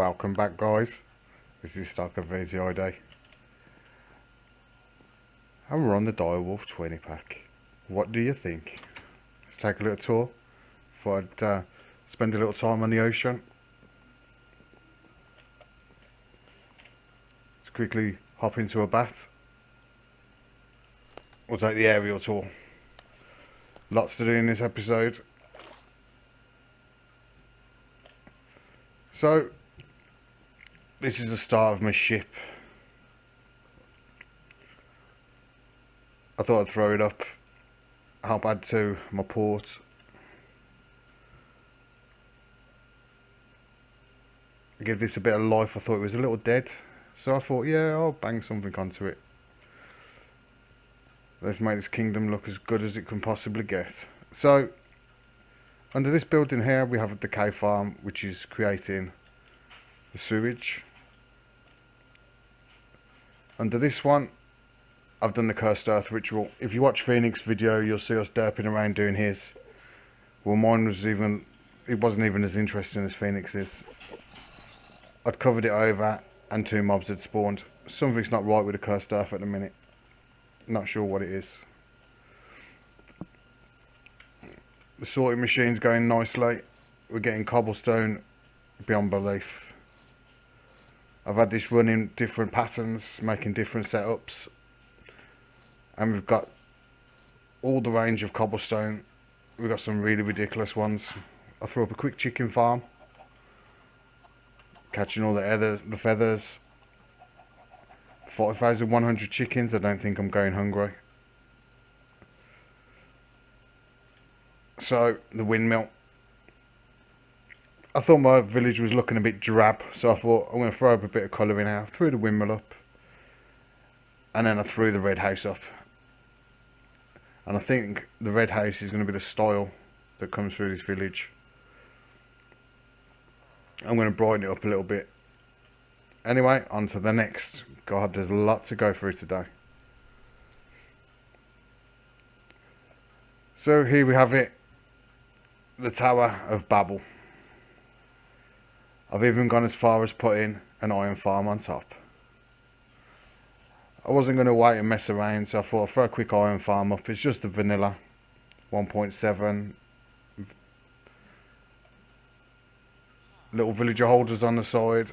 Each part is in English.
Welcome back, guys. This is Stock of VTID. And we're on the Direwolf20 pack. What do you think? Let's take a little tour. Thought I'd spend a little time on the ocean. Let's quickly hop into a bat. We'll take the aerial tour. Lots to do in this episode. So, this is the start of my ship. I thought I'd throw it up, help add to my port. Give this a bit of life. I thought it was a little dead, so I thought, yeah, I'll bang something onto it. Let's make this kingdom look as good as it can possibly get. So, under this building here, we have a Decay Farm, which is creating the sewage. Under this one, I've done the Cursed Earth ritual. If you watch Phoenix video, you'll see us derping around doing his. Well, mine was it wasn't even as interesting as Phoenix's. I'd covered it over and 2 mobs had spawned. Something's not right with the Cursed Earth at the minute. Not sure what it is. The sorting machine's going nicely. We're getting cobblestone beyond belief. I've had this running different patterns, making different setups. And we've got all the range of cobblestone. We've got some really ridiculous ones. I threw up a quick chicken farm. Catching all the feathers. 40,100 chickens. I don't think I'm going hungry. So, the windmill. I thought my village was looking a bit drab, so I thought I'm going to throw up a bit of colour in here. I threw the windmill up. And then I threw the red house up. And I think the red house is going to be the style that comes through this village. I'm going to brighten it up a little bit. Anyway, on to the next. God, there's a lot to go through today. So here we have it. The Tower of Babel. I've even gone as far as putting an iron farm on top. I wasn't going to wait and mess around, so I thought I'd throw a quick iron farm up. It's just the vanilla 1.7. Little villager holders on the side.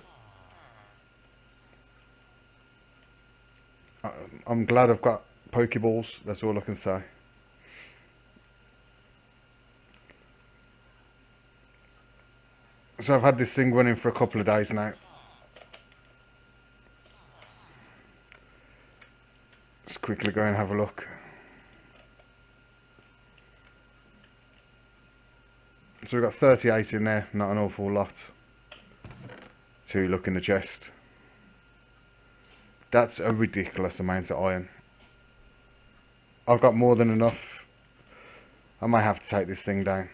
I'm glad I've got Pokeballs, that's all I can say. So I've had this thing running for a couple of days now. Let's quickly go and have a look. So we've got 38 in there, not an awful lot. 2 look in the chest. That's a ridiculous amount of iron. I've got more than enough. I might have to take this thing down.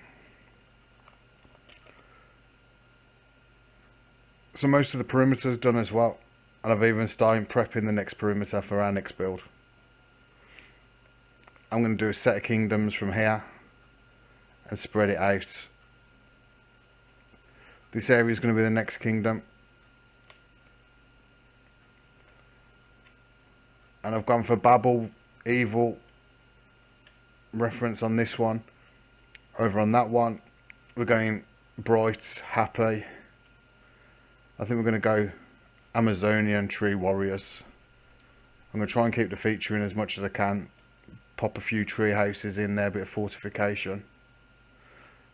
So most of the perimeter's done as well. And I've even started prepping the next perimeter for our next build. I'm going to do a set of kingdoms from here. And spread it out. This area is going to be the next kingdom. And I've gone for Babel, Evil reference on this one. Over on that one, we're going Bright, Happy. I think we're going to go Amazonian Tree Warriors. I'm going to try and keep the feature in as much as I can. Pop a few tree houses in there, a bit of fortification.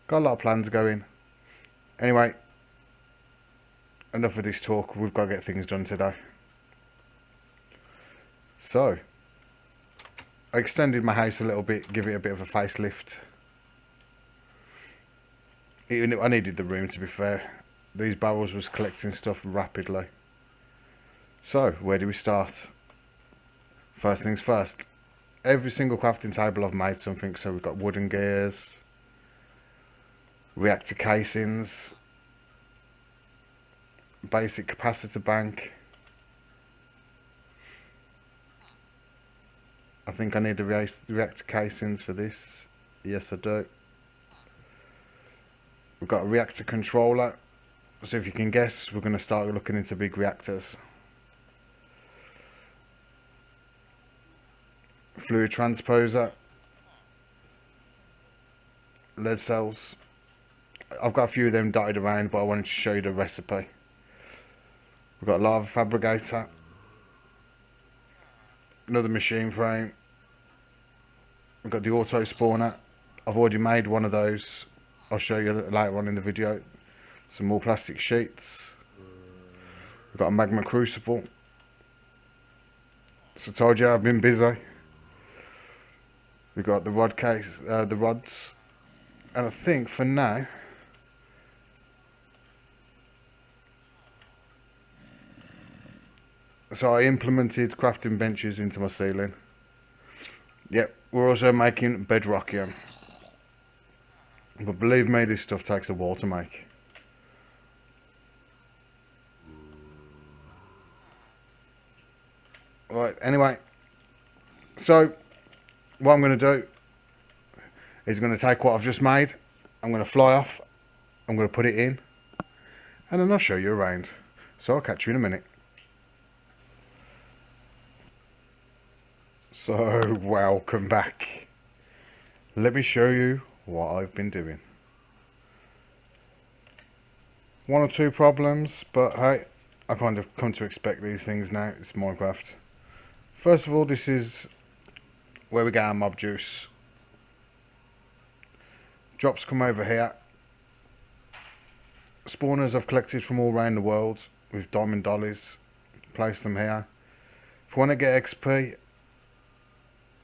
Got a lot of plans going. Anyway, enough of this talk. We've got to get things done today. So, I extended my house a little bit, give it a bit of a facelift. I needed the room, to be fair. These barrels was collecting stuff rapidly. So, where do we start? First things first. Every single crafting table I've made something. So we've got wooden gears, reactor casings, basic capacitor bank. I think I need the reactor casings for this. Yes, I do. We've got a reactor controller. So if you can guess, we're going to start looking into big reactors. Fluid transposer. Lead cells. I've got a few of them dotted around, but I wanted to show you the recipe. We've got a lava fabricator. Another machine frame. We've got the auto spawner. I've already made one of those. I'll show you later on in the video. Some more plastic sheets. We've got a magma crucible. So I told you I've been busy. We've got the rod case, the rods. And I think for now, so I implemented crafting benches into my ceiling. Yep, we're also making bedrockium. But believe me, this stuff takes a while to make. Right, anyway. So, what I'm going to do is I'm going to take what I've just made. I'm going to fly off. I'm going to put it in. And then I'll show you around. So I'll catch you in a minute. So, welcome back. Let me show you what I've been doing. One or two problems, but hey, I kind of come to expect these things now. It's Minecraft. First of all, this is where we get our mob juice. Drops come over here. Spawners I've collected from all around the world with diamond dollies. Place them here. If I want to get XP,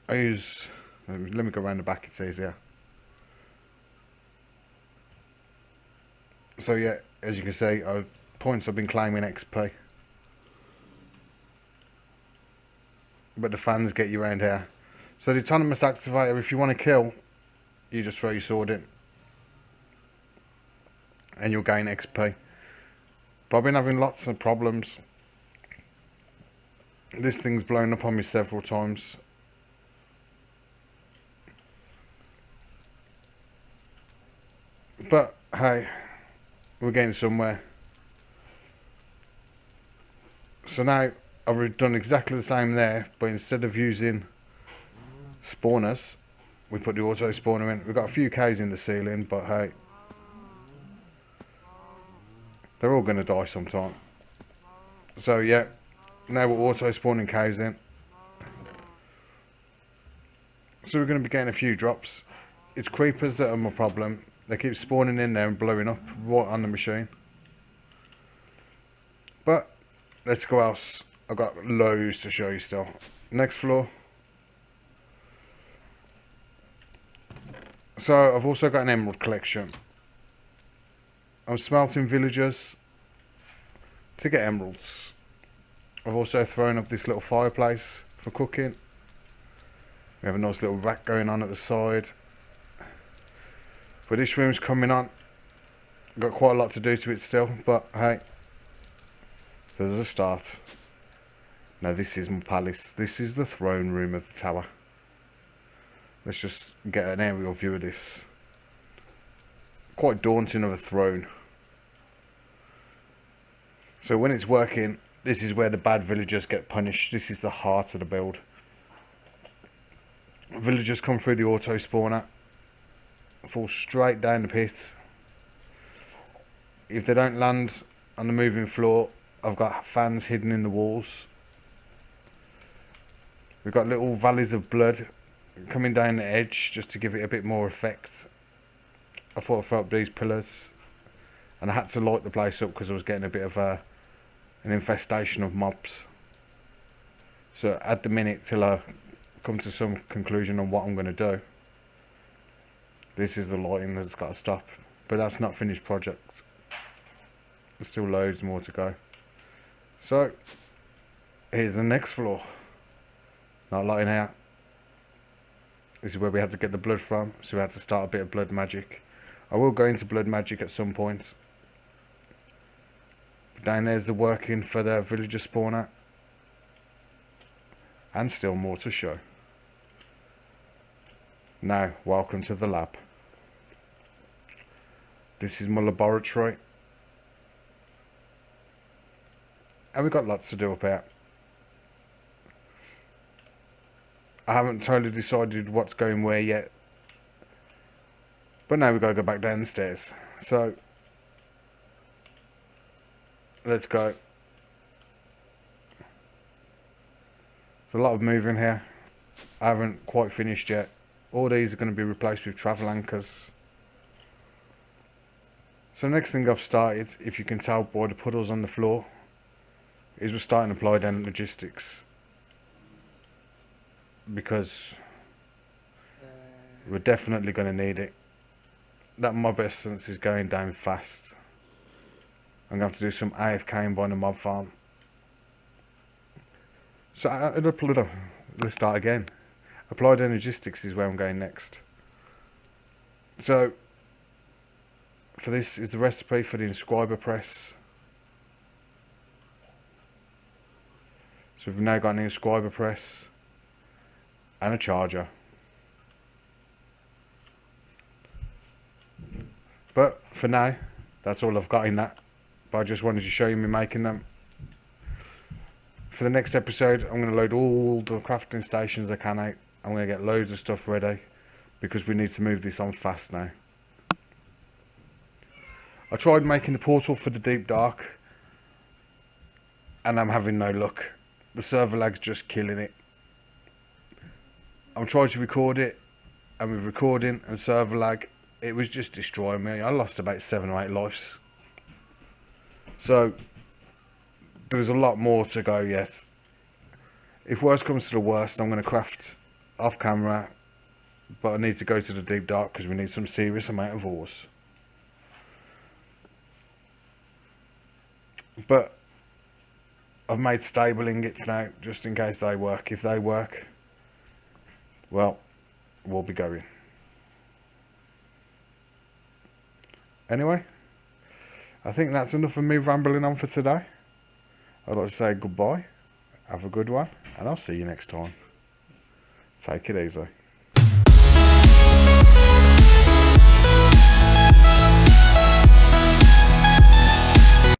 I use... Let me go around the back, it's easier. So yeah, as you can see, points I've been claiming XP. But the fans get you around here. So the autonomous activator, if you want to kill, you just throw your sword in. And you'll gain XP. But I've been having lots of problems. This thing's blown up on me several times. But hey, we're getting somewhere. So now I've done exactly the same there, but instead of using spawners, we put the auto spawner in. We've got a few Ks in the ceiling, but hey, they're all going to die sometime. So yeah, now we're auto spawning Ks in. So we're going to be getting a few drops. It's creepers that are my problem. They keep spawning in there and blowing up right on the machine. But let's go else. I've got loads to show you still. Next floor. So I've also got an emerald collection. I'm smelting villagers to get emeralds. I've also thrown up this little fireplace for cooking. We have a nice little rack going on at the side. But this room's coming on. Got quite a lot to do to it still, but hey, there's a start. Now this is my palace. This is the throne room of the tower. Let's just get an aerial view of this. Quite daunting of a throne. So when it's working, this is where the bad villagers get punished. This is the heart of the build. Villagers come through the auto spawner, fall straight down the pit. If they don't land on the moving floor, I've got fans hidden in the walls. We've got little valleys of blood coming down the edge just to give it a bit more effect. I thought I'd throw up these pillars, and I had to light the place up because I was getting a bit of an infestation of mobs. So at the minute, till I come to some conclusion on what I'm going to do, this is the lighting that's got to stop. But that's not finished project. There's still loads more to go. So here's the next floor. Not lighting out. This is where we had to get the blood from, so we had to start a bit of blood magic. I will go into blood magic at some point. But down there's the working for the villager spawner. And still more to show. Now, welcome to the lab. This is my laboratory. And we've got lots to do up here. I haven't totally decided what's going where yet. But now we've got to go back down the stairs. So, let's go. There's a lot of moving here. I haven't quite finished yet. All these are going to be replaced with travel anchors. So the next thing I've started, if you can tell by the puddles on the floor, is we're starting to apply down logistics. Because we're definitely going to need it. That mob essence is going down fast. I'm going to have to do some AFKing by the mob farm. So let's start again. Applied logistics is where I'm going next. So for this is the recipe for the inscriber press. So we've now got an inscriber press and a charger. But for now, that's all I've got in that. But I just wanted to show you me making them. For the next episode, I'm going to load all the crafting stations I can out. I'm going to get loads of stuff ready because we need to move this on fast now. I tried making the portal for the deep dark and I'm having no luck. The server lag's just killing it. I'm trying to record it, and with recording and server lag, it was just destroying me. I lost about 7 or 8 lives. So there's a lot more to go yet. If worst comes to the worst, I'm going to craft off camera, but I need to go to the deep dark because we need some serious amount of ores. But I've made stable ingots now just in case they work. If they work, well, we'll be going. Anyway, I think that's enough of me rambling on for today. I'd like to say goodbye, have a good one, and I'll see you next time. Take it easy.